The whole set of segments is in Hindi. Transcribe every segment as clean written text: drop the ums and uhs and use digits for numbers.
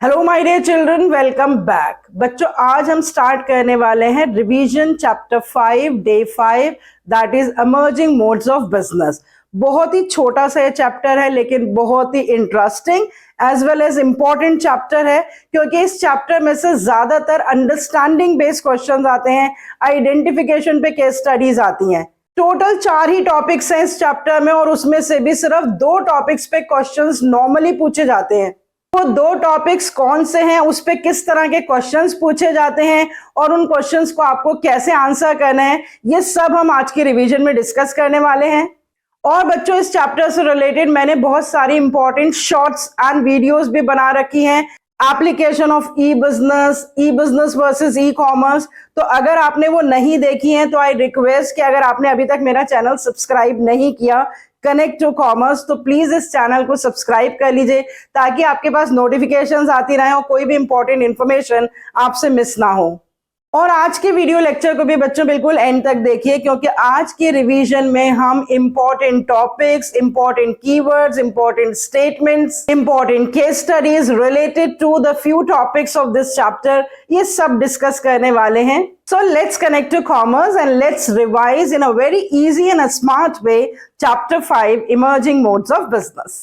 Hello my dear children, welcome back. बच्चों, आज हम स्टार्ट करने वाले हैं revision chapter 5 day 5 that is emerging modes of business. बहुत ही छोटा सा ये चैप्टर है लेकिन बहुत ही interesting as well as important chapter है, क्योंकि इस चैप्टर में से ज्यादातर अंडरस्टैंडिंग बेस्ड क्वेश्चंस आते हैं, आइडेंटिफिकेशन पे केस स्टडीज आती हैं। टोटल 4 ही टॉपिक्स हैं इस चैप्टर में और उसमें से भी सिर्फ 2 टॉपिक्स पे क्वेश्चंस नॉर्मली पूछे जाते हैं। वो 2 टॉपिक्स कौन से हैं, उस पे किस तरह के क्वेश्चंस पूछे जाते हैं और उन क्वेश्चंस को आपको कैसे आंसर करना है, ये सब हम आज की रिवीजन में डिस्कस करने वाले हैं। और बच्चों, इस चैप्टर से रिलेटेड मैंने बहुत सारी इंपॉर्टेंट शॉर्ट्स एंड वीडियोस भी बना रखी हैं। Application of e business versus e commerce. तो अगर आपने वो नहीं देखी है तो आई रिक्वेस्ट कि अगर आपने अभी तक मेरा चैनल सब्सक्राइब नहीं किया कनेक्ट टू कॉमर्स, तो प्लीज इस चैनल को सब्सक्राइब कर लीजिए ताकि आपके पास नोटिफिकेशंस आती रहे और कोई भी इंपॉर्टेंट इंफॉर्मेशन आपसे मिस ना हो। और आज के वीडियो लेक्चर को भी बच्चों बिल्कुल एंड तक देखिए, क्योंकि आज के रिवीजन में हम important topics, important keywords, important statements, important case studies related to the few topics of this chapter, ये सब डिस्कस करने वाले हैं। So let's connect to commerce and let's revise in a very easy and a smart way chapter 5 emerging modes of business.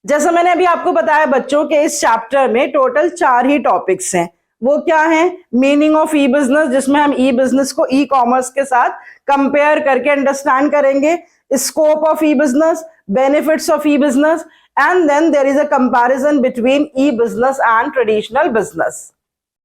जैसा मैंने अभी आपको बताया बच्चों के इस चैप्टर में टोटल 4 ही टॉपिक्स हैं। वो क्या है? मीनिंग ऑफ ई बिजनेस, जिसमें हम ई बिजनेस को ई कॉमर्स के साथ कंपेयर करके अंडरस्टैंड करेंगे। Scope of e business, benefits of e-business, and then there is a comparison between e-business and traditional business.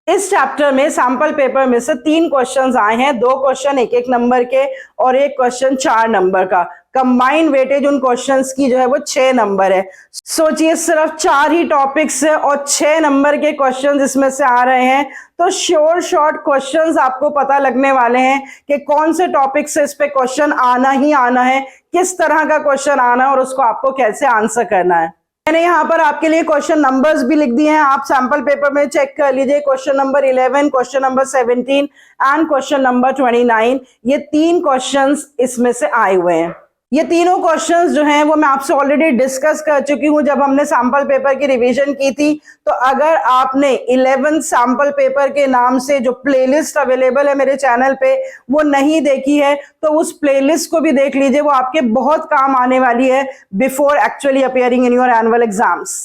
इस चैप्टर में सैंपल पेपर में से 3 क्वेश्चंस आए हैं, 2 क्वेश्चन 1-1 नंबर के और 1 क्वेश्चन 4 नंबर का। कंबाइंड वेटेज उन क्वेश्चंस की जो है वो 6 नंबर है। सोचिए, सिर्फ 4 ही टॉपिक्स है और 6 नंबर के क्वेश्चंस इसमें से आ रहे हैं, तो श्योर शॉर्ट क्वेश्चंस आपको पता लगने वाले हैं कि कौन से टॉपिक से इस पे क्वेश्चन आना ही आना है, किस तरह का क्वेश्चन आना है और उसको आपको कैसे आंसर करना है। मैंने यहाँ पर आपके लिए क्वेश्चन नंबर्स भी लिख दिए हैं, आप सैंपल पेपर में चेक कर लीजिए। Question number 11, question number 17 and question number 29, ये 3 क्वेश्चंस इसमें से आए हुए हैं। ये तीनों क्वेश्चंस जो हैं वो मैं आपसे ऑलरेडी डिस्कस कर चुकी हूँ जब हमने सैंपल पेपर की रिवीजन की थी। तो अगर आपने 11 सैंपल पेपर के नाम से जो प्लेलिस्ट अवेलेबल है मेरे चैनल पे वो नहीं देखी है तो उस प्लेलिस्ट को भी देख लीजिए, वो आपके बहुत काम आने वाली है before actually appearing in your annual exams.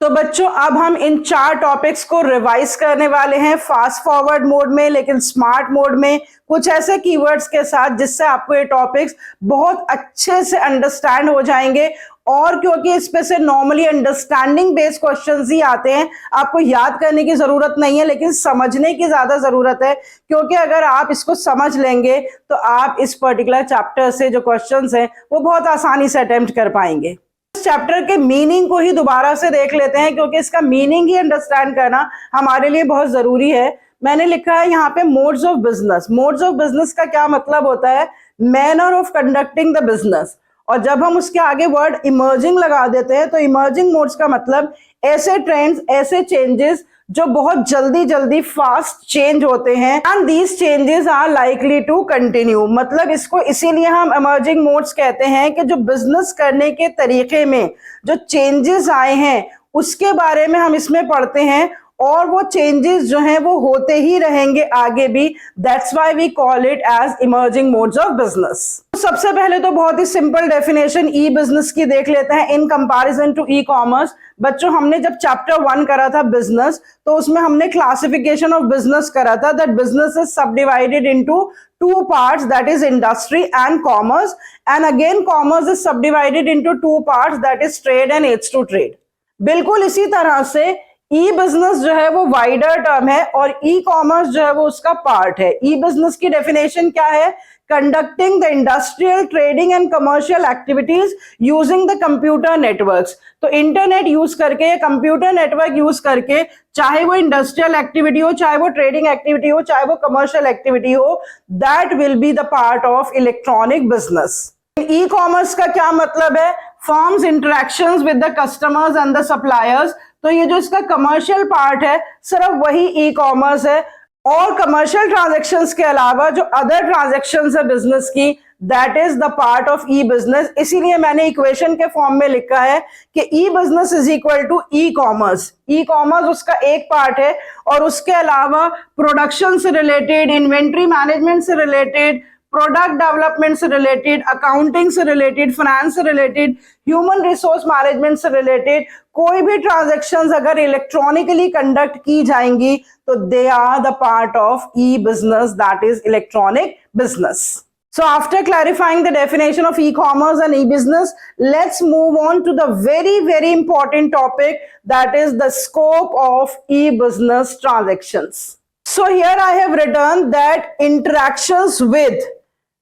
तो बच्चों, अब हम इन 4 टॉपिक्स को रिवाइज करने वाले हैं फास्ट फॉरवर्ड मोड में, लेकिन स्मार्ट मोड में, कुछ ऐसे कीवर्ड्स के साथ जिससे आपको ये टॉपिक्स बहुत अच्छे से अंडरस्टैंड हो जाएंगे। और क्योंकि इस पे से नॉर्मली अंडरस्टैंडिंग बेस्ड क्वेश्चंस ही आते हैं, आपको याद करने की जरूरत नहीं है लेकिन समझने की ज्यादा जरूरत है, क्योंकि अगर आप इसको समझ लेंगे तो आप इस पर्टिकुलर चैप्टर से जो क्वेश्चंस हैं वो बहुत आसानी से अटेम्प्ट कर पाएंगे। इस चैप्टर के मीनिंग को ही दोबारा से देख लेते हैं, क्योंकि इसका मीनिंग ही अंडरस्टैंड करना हमारे लिए बहुत जरूरी है। मैंने लिखा है यहाँ पे modes of business. Modes of business का क्या मतलब होता है? Manner of conducting the business. और जब हम उसके आगे वर्ड इमर्जिंग लगा देते हैं तो इमर्जिंग मोड्स का मतलब ऐसे ट्रेंड्स, ऐसे चेंजेस जो बहुत जल्दी जल्दी फास्ट चेंज होते हैं and these changes are likely to continue. मतलब इसको इसीलिए हम इमर्जिंग मोड्स कहते हैं कि जो बिजनेस करने के तरीके में जो चेंजेस आए हैं उसके बारे में हम इसमें पढ़ते हैं और वो चेंजेस जो हैं वो होते ही रहेंगे आगे भी। That's why we call it as emerging modes of business. सबसे पहले तो बहुत ही सिंपल डेफिनेशन ई बिजनेस की देख लेते हैं in comparison to e commerce. बच्चों, हमने जब चैप्टर 1 करा था बिजनेस, तो उसमें हमने क्लासिफिकेशन ऑफ बिजनेस करा था that business is subdivided into 2 parts, that is industry and commerce, and again commerce is subdivided into 2 parts, that is trade and aids to trade। बिल्कुल इसी तरह से ई बिजनेस जो है वो वाइडर टर्म है और ई कॉमर्स जो है वो उसका पार्ट है। ई बिजनेस की डेफिनेशन क्या है? Conducting the industrial, trading and commercial activities using the computer networks. तो इंटरनेट यूज करके या कंप्यूटर नेटवर्क यूज करके, चाहे वो इंडस्ट्रियल एक्टिविटी हो, चाहे वो ट्रेडिंग एक्टिविटी हो, चाहे वो कमर्शियल एक्टिविटी हो, that will be the part of electronic business. E commerce का क्या मतलब है? Firms interactions with the customers and the suppliers. तो ये जो इसका कमर्शियल पार्ट है सिर्फ वही ई कॉमर्स है। और कमर्शियल ट्रांजैक्शंस के अलावा जो अदर ट्रांजैक्शंस है बिजनेस की, that is the part of e business. इसीलिए मैंने इक्वेशन के फॉर्म में लिखा है कि e business is equal to e commerce. E commerce उसका एक पार्ट है और उसके अलावा प्रोडक्शन से रिलेटेड, इन्वेंट्री मैनेजमेंट से रिलेटेड, प्रोडक्ट डेवलपमेंट से रिलेटेड, अकाउंटिंग से रिलेटेड, फाइनेंस से रिलेटेड, ह्यूमन रिसोर्स मैनेजमेंट से रिलेटेड कोई भी ट्रांजैक्शंस अगर इलेक्ट्रॉनिकली कंडक्ट की जाएंगी तो they are the part of e business, that is electronic business. So after clarifying the definition of e-commerce and e-business, let's move on to the very important topic, that is the scope of e-business transactions. So here I have written that interactions with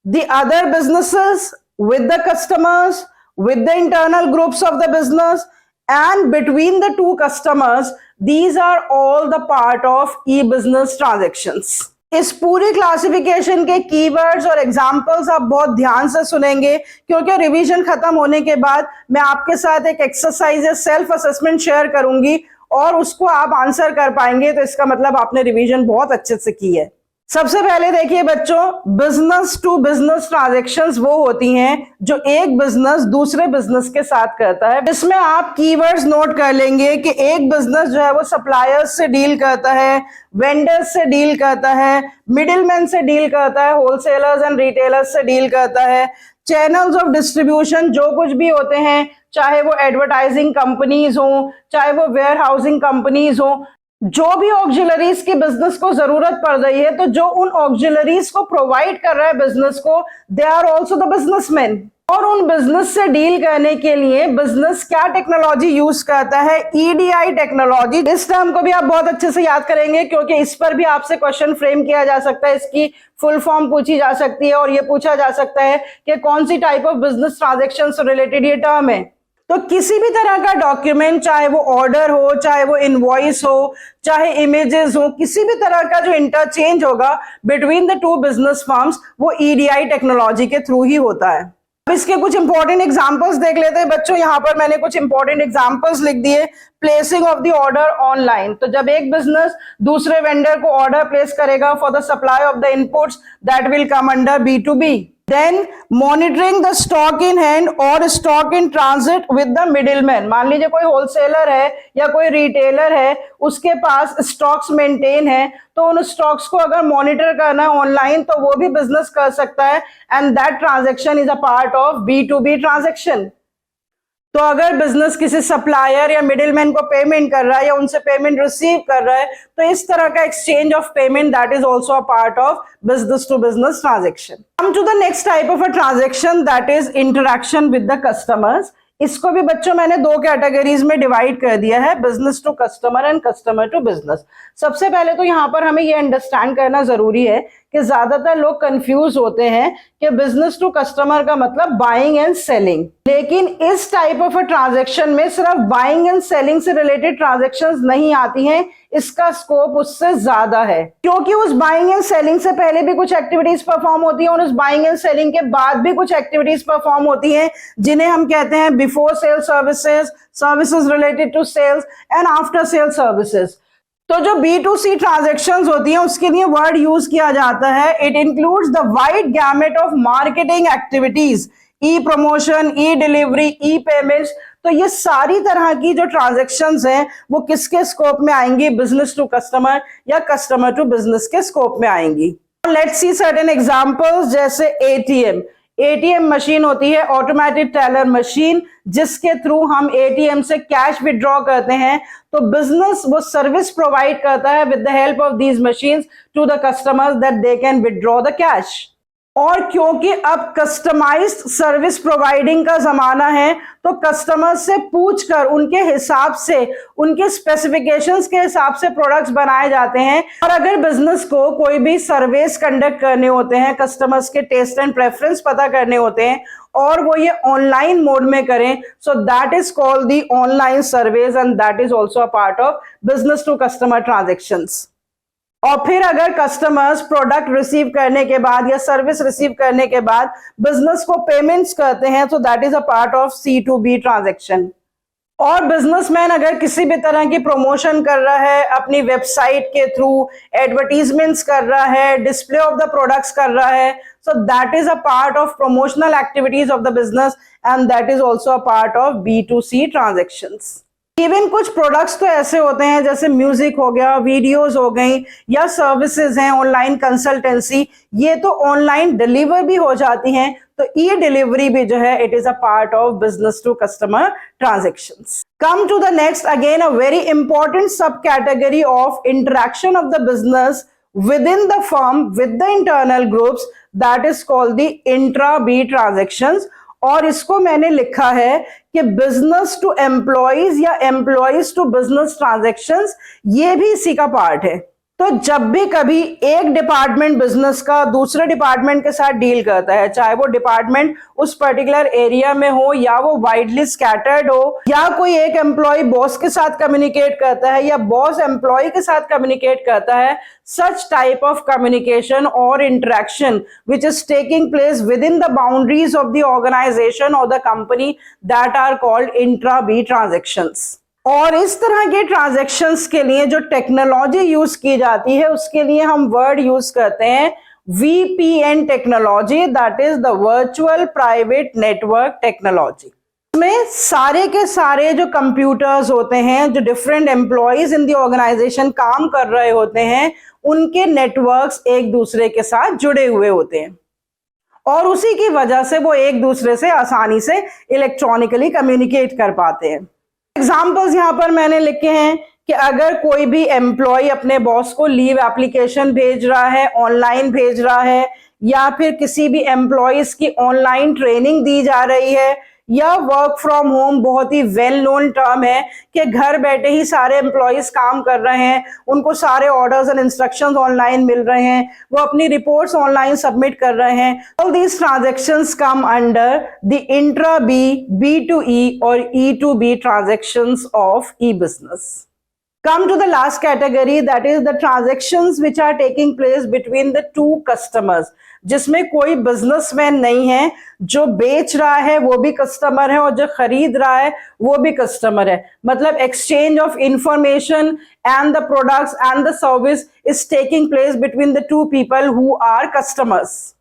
the other businesses, with the customers, with the internal groups of the business, and between the two customers, these are all the part of e-business transactions. इस पूरी क्लासिफिकेशन के कीवर्ड्स और एग्जांपल्स आप बहुत ध्यान से सुनेंगे, क्योंकि रिवीजन खत्म होने के बाद मैं आपके साथ एक एक्सरसाइज या सेल्फ असेसमेंट शेयर करूंगी और उसको आप आंसर कर पाएंगे, तो इसका मतलब आपने रिवीजन बहुत अच्छे से की है। सबसे पहले देखिए बच्चों, बिजनेस टू बिजनेस ट्रांजैक्शंस वो होती हैं जो एक बिजनेस दूसरे बिजनेस के साथ करता है। इसमें आप कीवर्ड्स नोट कर लेंगे कि एक बिजनेस जो है वो सप्लायर्स से डील करता है, वेंडर्स से डील करता है, मिडिलमैन से डील करता है, होलसेलर्स एंड रिटेलर्स से डील करता है, चैनल्स ऑफ डिस्ट्रीब्यूशन जो कुछ भी होते हैं, चाहे वो एडवर्टाइजिंग कंपनीज हो, चाहे वो वेयर हाउसिंग कंपनीज हो, जो भी ऑक्सिलरीज की बिजनेस को जरूरत पड़ रही है, तो जो उन ऑक्सिलरीज को प्रोवाइड कर रहा है बिजनेस को, they are also the businessman. और उन बिजनेस से डील करने के लिए बिजनेस क्या टेक्नोलॉजी यूज करता है? EDI technology. इस टर्म को भी आप बहुत अच्छे से याद करेंगे क्योंकि इस पर भी आपसे क्वेश्चन फ्रेम किया जा सकता है, इसकी फुल फॉर्म पूछी जा सकती है और ये पूछा जा सकता है कि कौन सी टाइप ऑफ बिजनेस ट्रांजैक्शन से रिलेटेड ये टर्म है। तो किसी भी तरह का डॉक्यूमेंट, चाहे वो ऑर्डर हो, चाहे वो इनवॉइस हो, चाहे इमेजेस हो, किसी भी तरह का जो इंटरचेंज होगा between the to business firms, वो ईडीआई टेक्नोलॉजी के थ्रू ही होता है। अब इसके कुछ इंपॉर्टेंट एग्जांपल्स देख लेते हैं बच्चों। यहाँ पर मैंने कुछ इंपॉर्टेंट एग्जांपल्स लिख दिए। Placing of the order online, तो जब एक बिजनेस दूसरे वेंडर को ऑर्डर प्लेस करेगा for the supply of the inputs, that will come under B2B। Then monitoring the stock in hand or stock in transit with the middleman। मान लीजिए कोई होलसेलर है या कोई रिटेलर है, उसके पास स्टॉक्स मेंटेन है, तो उन स्टॉक्स को अगर मॉनिटर करना है ऑनलाइन तो वो भी बिजनेस कर सकता है, and that transaction is a part of B2B transaction. तो अगर बिजनेस किसी सप्लायर या मिडिलमैन को पेमेंट कर रहा है या उनसे पेमेंट रिसीव कर रहा है, तो इस तरह का exchange of payment, that is also a part of business to business transaction. Come to the next type of a transaction, that is interaction with the customers. इसको भी बच्चों मैंने दो कैटेगरीज में डिवाइड कर दिया है, business to customer and customer to business. सबसे पहले तो यहाँ पर हमें ये अंडरस्टैंड करना जरूरी है कि ज्यादातर लोग कंफ्यूज होते हैं कि बिजनेस टू कस्टमर का मतलब बाइंग एंड सेलिंग, लेकिन इस टाइप ऑफ अ ट्रांजैक्शन में सिर्फ बाइंग एंड सेलिंग से रिलेटेड ट्रांजैक्शंस नहीं आती हैं, इसका स्कोप उससे ज्यादा है, क्योंकि उस बाइंग एंड सेलिंग से पहले भी कुछ एक्टिविटीज परफॉर्म होती है और उस बाइंग एंड सेलिंग के बाद भी कुछ एक्टिविटीज परफॉर्म होती हैं, जिन्हें हम कहते हैं before sale services, services related to sales and after sale services. तो जो B2C ट्रांजैक्शंस होती हैं उसके लिए वर्ड यूज किया जाता है, it includes the wide gamete of marketing activities, E promotion, E delivery, E payments. तो ये सारी तरह की जो ट्रांजैक्शंस हैं वो किसके स्कोप में आएंगी? बिजनेस टू कस्टमर या कस्टमर टू बिजनेस के स्कोप में आएंगी। लेट्स सी सर्टेन एग्जांपल्स, जैसे एटीएम मशीन होती है, ऑटोमेटिक टेलर मशीन, जिसके थ्रू हम एटीएम से कैश विड्रॉ करते हैं। तो बिजनेस वो सर्विस प्रोवाइड करता है with the help of these machines to the customers that they can withdraw the cash. और क्योंकि अब कस्टमाइज्ड सर्विस प्रोवाइडिंग का जमाना है, तो कस्टमर से पूछकर उनके हिसाब से, उनके स्पेसिफिकेशंस के हिसाब से प्रोडक्ट्स बनाए जाते हैं। और अगर बिजनेस को कोई भी सर्वेस कंडक्ट करने होते हैं, कस्टमर्स के टेस्ट एंड प्रेफरेंस पता करने होते हैं और वो ये ऑनलाइन मोड में करें, so that is called the online surveys and that is also a part of business to customer transactions. और फिर अगर कस्टमर्स प्रोडक्ट रिसीव करने के बाद या सर्विस रिसीव करने के बाद बिजनेस को पेमेंट्स करते हैं, तो that is a part of C2B transaction. और बिजनेसमैन अगर किसी भी तरह की प्रमोशन कर रहा है, अपनी वेबसाइट के थ्रू एडवर्टीजमेंट्स कर रहा है, डिस्प्ले ऑफ द प्रोडक्ट्स कर रहा है, So that is a part of promotional activities of the business and that is also a part of B2C transactions. Even कुछ प्रोडक्ट्स तो ऐसे होते हैं जैसे म्यूजिक हो गया, वीडियोस हो गई या सर्विसेज हैं, ऑनलाइन कंसल्टेंसी, ये तो ऑनलाइन डिलीवर भी हो जाती हैं, तो ई डिलीवरी भी जो है it is a part of business to customer transactions. Come to the next, again a very important subcategory of interaction of the business within the firm with the internal groups, that is called the intra B transactions. और इसको मैंने लिखा है कि बिजनेस टू एम्प्लॉइज या एम्प्लॉइज टू बिजनेस ट्रांजैक्शंस, ये भी इसी का पार्ट है. तो जब भी कभी एक डिपार्टमेंट बिजनेस का दूसरे डिपार्टमेंट के साथ डील करता है, चाहे वो डिपार्टमेंट उस पर्टिकुलर एरिया में हो या वो वाइडली स्कैटर्ड हो, या कोई एक एम्प्लॉय बॉस के साथ कम्युनिकेट करता है या बॉस एम्प्लॉय के साथ कम्युनिकेट करता है, such type of communication or interaction which is taking place within the boundaries of the organization or the company, that are called intra B transactions. और इस तरह के ट्रांजैक्शंस के लिए जो टेक्नोलॉजी यूज की जाती है उसके लिए हम वर्ड यूज करते हैं VPN technology, that is the virtual private network technology. में सारे के सारे जो कंप्यूटर्स होते हैं, जो different employees in the organisation काम कर रहे होते हैं, उनके नेटवर्क्स एक दूसरे के साथ जुड़े हुए होते हैं और उसी की वजह से वो एक दूसरे से आसानी से इलेक्ट्रॉनिकली कम्युनिकेट कर पाते हैं. एग्जाम्पल्स यहाँ पर मैंने लिखे हैं कि अगर कोई भी एम्प्लॉय अपने बॉस को लीव एप्लीकेशन भेज रहा है, ऑनलाइन भेज रहा है, या फिर किसी भी एम्प्लॉयज की ऑनलाइन ट्रेनिंग दी जा रही है, या वर्क फ्रॉम होम बहुत ही वेल नोन टर्म है कि घर बैठे ही सारे एम्प्लॉयज काम कर रहे हैं, उनको सारे ऑर्डर्स एंड इंस्ट्रक्शंस ऑनलाइन मिल रहे हैं, वो अपनी रिपोर्ट्स ऑनलाइन सबमिट कर रहे हैं. All these transactions come under the intra B, B2E और E2B transactions of e business. Come to the last category, that is the transactions which are taking place between the two customers, जिसमें कोई बिजनेसमैन नहीं है, जो बेच रहा है वो भी कस्टमर है और जो खरीद रहा है वो भी कस्टमर है. मतलब exchange of information and the products and the service is taking place between the two people who are customers.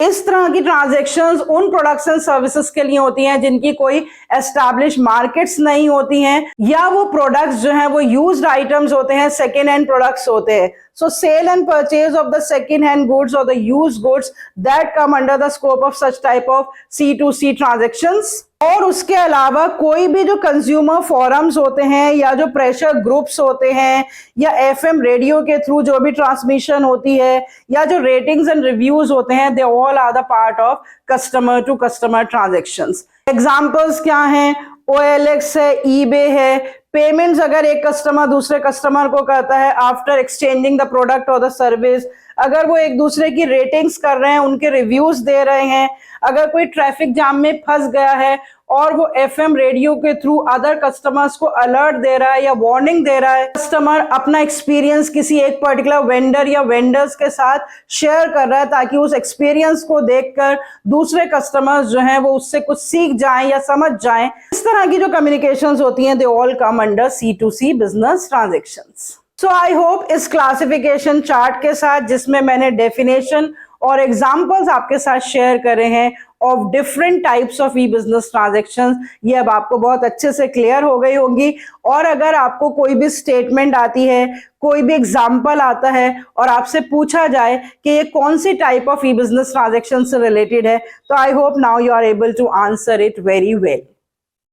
इस तरह की ट्रांजैक्शंस उन प्रोडक्ट्स एंड सर्विसेज के लिए होती हैं जिनकी कोई एस्टैब्लिश मार्केट्स नहीं होती हैं, या वो प्रोडक्ट्स जो हैं वो यूज्ड आइटम्स होते हैं, सेकेंड हैंड प्रोडक्ट्स होते हैं. So sale and purchase of the second hand goods और the used goods, that come under the scope of such type of C2C transactions. और उसके अलावा कोई भी जो कंज्यूमर फोरम्स होते हैं या जो प्रेशर ग्रुप्स होते हैं या FM रेडियो के थ्रू जो भी ट्रांसमिशन होती है या जो रेटिंग्स एंड रिव्यूज होते हैं, they all are the part of customer to customer transactions. Examples क्या हैं? OLX है, eBay है. पेमेंट्स अगर एक कस्टमर दूसरे कस्टमर को करता है आफ्टर एक्सचेंजिंग द प्रोडक्ट और द सर्विस, अगर वो एक दूसरे की रेटिंग्स कर रहे हैं, उनके रिव्यूज दे रहे हैं, अगर कोई ट्रैफिक जाम में फंस गया है और वो FM रेडियो के थ्रू अदर कस्टमर्स को अलर्ट दे रहा है या वार्निंग दे रहा है, कस्टमर अपना एक्सपीरियंस किसी एक पर्टिकुलर वेंडर या वेंडर्स के साथ शेयर कर रहा है ताकि उस एक्सपीरियंस को देखकर दूसरे कस्टमर्स जो हैं वो उससे कुछ सीख जाएं या समझ जाएं. इस तरह की जो कम्युनिकेशंस होती हैं, they all come under C2C business transactions. So I hope इस क्लासिफिकेशन चार्ट के साथ, जिसमें मैंने डेफिनेशन और एग्जाम्पल्स आपके साथ शेयर करे हैं of different types of e business transactions, ये अब आपको बहुत अच्छे से क्लियर हो गई होंगी. और अगर आपको कोई भी स्टेटमेंट आती है, कोई भी एग्जाम्पल आता है और आपसे पूछा जाए कि ये कौन सी type of e business transaction से रिलेटेड है, तो I hope now you are able to answer it very well.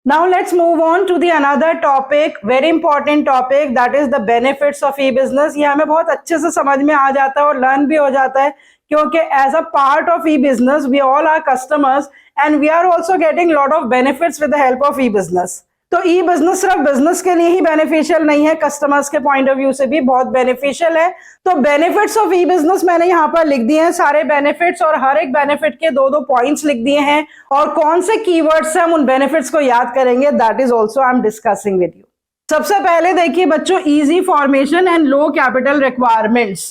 Now let's move on to the another topic, very important topic, that is the benefits of e-business. ये हमें बहुत अच्छे से समझ में आ जाता है और लर्न भी हो जाता है क्योंकि as a part of e-business we all are customers and we are also getting lot of benefits with the help of e-business. तो ई बिजनेस सिर्फ बिजनेस के लिए ही बेनिफिशियल नहीं है, कस्टमर्स के पॉइंट ऑफ व्यू से भी बहुत बेनिफिशियल है. तो बेनिफिट्स ऑफ ई बिजनेस मैंने यहाँ पर लिख दिए हैं, सारे बेनिफिट्स, और हर एक बेनिफिट के दो पॉइंट्स लिख दिए हैं. और कौन से कीवर्ड्स से हम उन बेनिफिट्स को याद करेंगे, that is also I am discussing with you. सबसे पहले देखिए बच्चों, easy formation and low capital requirements.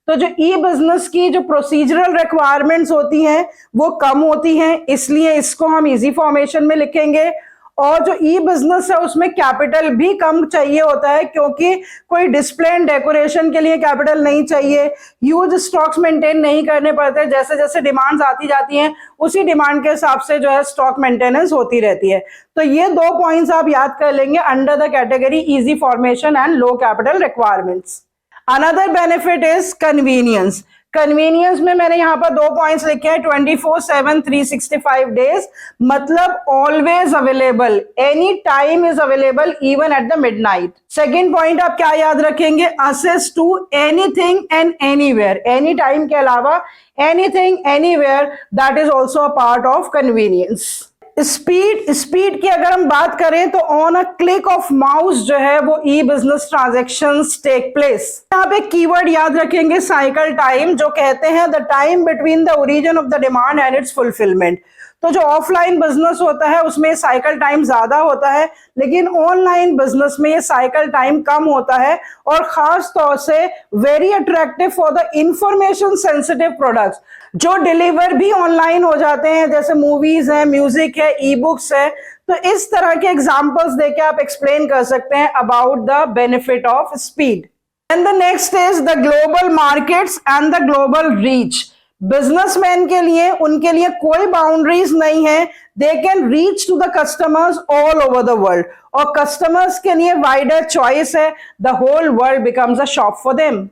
तो जो ई बिजनेस की जो प्रोसीजरल रिक्वायरमेंट्स होती हैं वो कम होती हैं, इसलिए इसको हम इजी फॉर्मेशन में लिखेंगे. और जो ई बिजनेस है उसमें कैपिटल भी कम चाहिए होता है, क्योंकि कोई डिस्प्ले एंड डेकोरेशन के लिए कैपिटल नहीं चाहिए, ह्यूज स्टॉक्स मेंटेन नहीं करने पड़ते, जैसे जैसे डिमांड्स आती जाती हैं उसी डिमांड के हिसाब से जो है स्टॉक मेंटेनेंस होती रहती है। तो ये 2 पॉइंट्स आप याद कर लेंगे under the category easy formation and low capital requirements. Another benefit is convenience. Convenience में मैंने यहाँ पर 2 पॉइंट्स लिखे हैं, 24/7 365 डेज, मतलब always available, any time is available even at the midnight. Second point आप क्या याद रखेंगे, access to anything and anywhere, any time के अलावा anything anywhere, that is also a part of convenience. Speed की अगर हम बात करें तो on a click of mouse जो है वो e business transactions take place. यहाँ पे कीवर्ड याद रखेंगे साइकिल टाइम, जो कहते हैं the time between the origin of the demand and it's fulfilment. तो जो ऑफलाइन बिजनेस होता है उसमें साइकिल टाइम ज्यादा होता है, लेकिन ऑनलाइन बिजनेस में ये साइकिल टाइम कम होता है, और खास तौर से very attractive for the information sensitive products जो डिलीवर भी ऑनलाइन हो जाते हैं, जैसे मूवीज है, म्यूजिक है, ई बुक्स है। तो इस तरह के एग्जांपल्स देके आप एक्सप्लेन कर सकते हैं about the benefit of speed. And the next is the global markets and the global reach. Businessman के लिए, उनके लिए कोई बाउंड्रीज नहीं है, they can reach to the customers all over the world, और कस्टमर्स के लिए वाइडर चॉइस है, the whole world becomes a shop for them.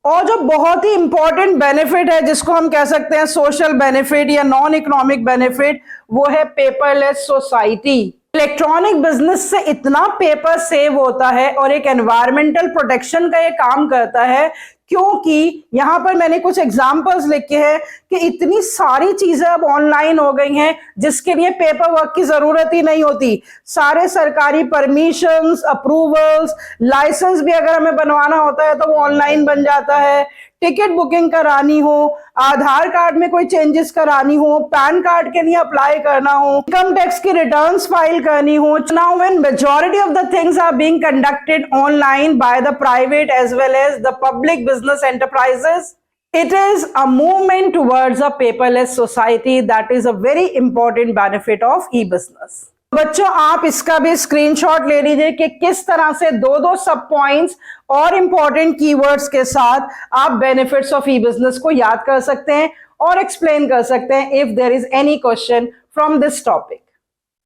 और जो बहुत ही इंपॉर्टेंट बेनिफिट है, जिसको हम कह सकते हैं सोशल बेनिफिट या नॉन इकोनॉमिक बेनिफिट, वो है पेपरलेस सोसाइटी। इलेक्ट्रॉनिक बिजनेस से इतना पेपर सेव होता है और एक एनवायरमेंटल प्रोटेक्शन का ये काम करता है, क्योंकि यहां पर मैंने कुछ एग्जांपल्स लिखे हैं कि इतनी सारी चीजें अब ऑनलाइन हो गई हैं जिसके लिए पेपर वर्क की जरूरत ही नहीं होती। सारे सरकारी परमिशंस, अप्रूवल्स, लाइसेंस भी अगर हमें बनवाना होता है तो वो ऑनलाइन बन जाता है। टिकट बुकिंग करानी हो, आधार कार्ड में कोई चेंजेस करानी हो, पैन कार्ड के लिए अप्लाई करना हो, इनकम टैक्स की रिटर्न्स फाइल करनी हो। Now when majority of the things are being conducted online by the private as well as the public business enterprises, it is a movement towards a paperless society. That is a very important benefit of e-business. बच्चों आप इसका भी स्क्रीनशॉट ले लीजिए कि किस तरह से 2 सब पॉइंट्स और इंपॉर्टेंट कीवर्ड्स के साथ आप बेनिफिट्स ऑफ ई बिजनेस को याद कर सकते हैं और एक्सप्लेन कर सकते हैं if there is any question from this topic.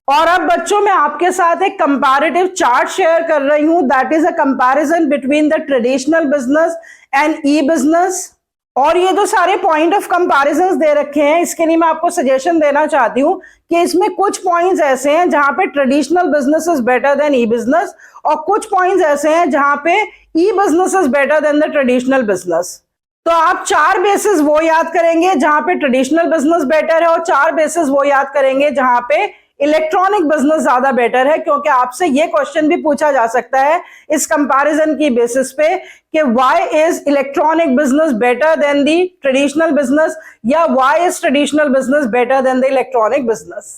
और अब बच्चों मैं आपके साथ एक कंपैरेटिव चार्ट शेयर कर रही हूं, that is a comparison between the traditional business and E business. और ये जो सारे पॉइंट ऑफ कंपैरिजंस दे रखे हैं, इसके लिए मैं आपको सजेशन देना चाहती हूँ कि इसमें कुछ पॉइंट्स ऐसे हैं जहां पे traditional business is better than e business, और कुछ पॉइंट्स ऐसे हैं जहां पे e business is better than the traditional business. तो आप 4 बेसिस वो याद करेंगे जहां पे ट्रेडिशनल बिजनेस बेटर है, और 4 बेसिस वो याद करेंगे जहां पे इलेक्ट्रॉनिक बिजनेस ज्यादा बेटर है, क्योंकि आपसे ये क्वेश्चन भी पूछा जा सकता है इस कंपैरिजन की बेसिस पे कि why is electronic business better than the traditional business, या why is traditional business better than the electronic business.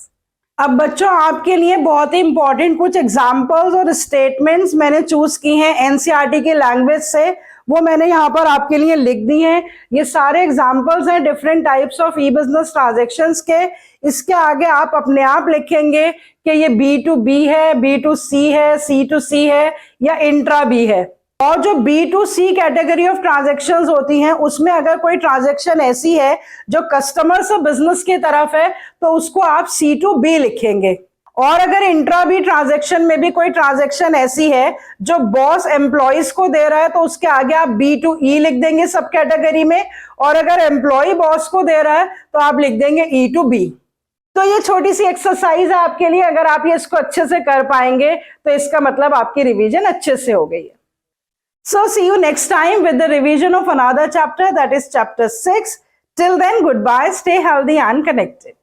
अब बच्चों आपके लिए बहुत ही इंपॉर्टेंट कुछ एग्जांपल्स और स्टेटमेंट्स मैंने चूज की हैं एनसीईआरटी के लैंग्वेज से, वो मैंने यहाँ पर आपके लिए लिख दी हैं। ये सारे एग्जांपल्स हैं different types of e business transactions के। इसके आगे आप अपने आप लिखेंगे कि ये B2B है, B2C है, C2C है या इंट्रा बी है। और जो B2C कैटेगरी ऑफ ट्रांजैक्शंस होती हैं उसमें अगर कोई ट्रांजैक्शन ऐसी है जो कस्टमर से बिजनेस की तरफ है तो उसको आप C2B लिखेंगे। और अगर इंट्रा बी ट्रांजैक्शन में भी कोई ट्रांजैक्शन ऐसी है जो बॉस एम्प्लॉइज को दे रहा है तो उसके आगे आप B2E लिख देंगे सब कैटेगरी में, और अगर एम्प्लॉय बॉस को दे रहा है तो आप लिख देंगे E2B। तो ये छोटी सी एक्सरसाइज है आपके लिए, अगर आप ये इसको अच्छे से कर पाएंगे तो इसका मतलब आपकी रिवीजन अच्छे से हो गई है। So see you next time with the revision of another chapter, that is chapter 6. Till then, goodbye, stay healthy and connected.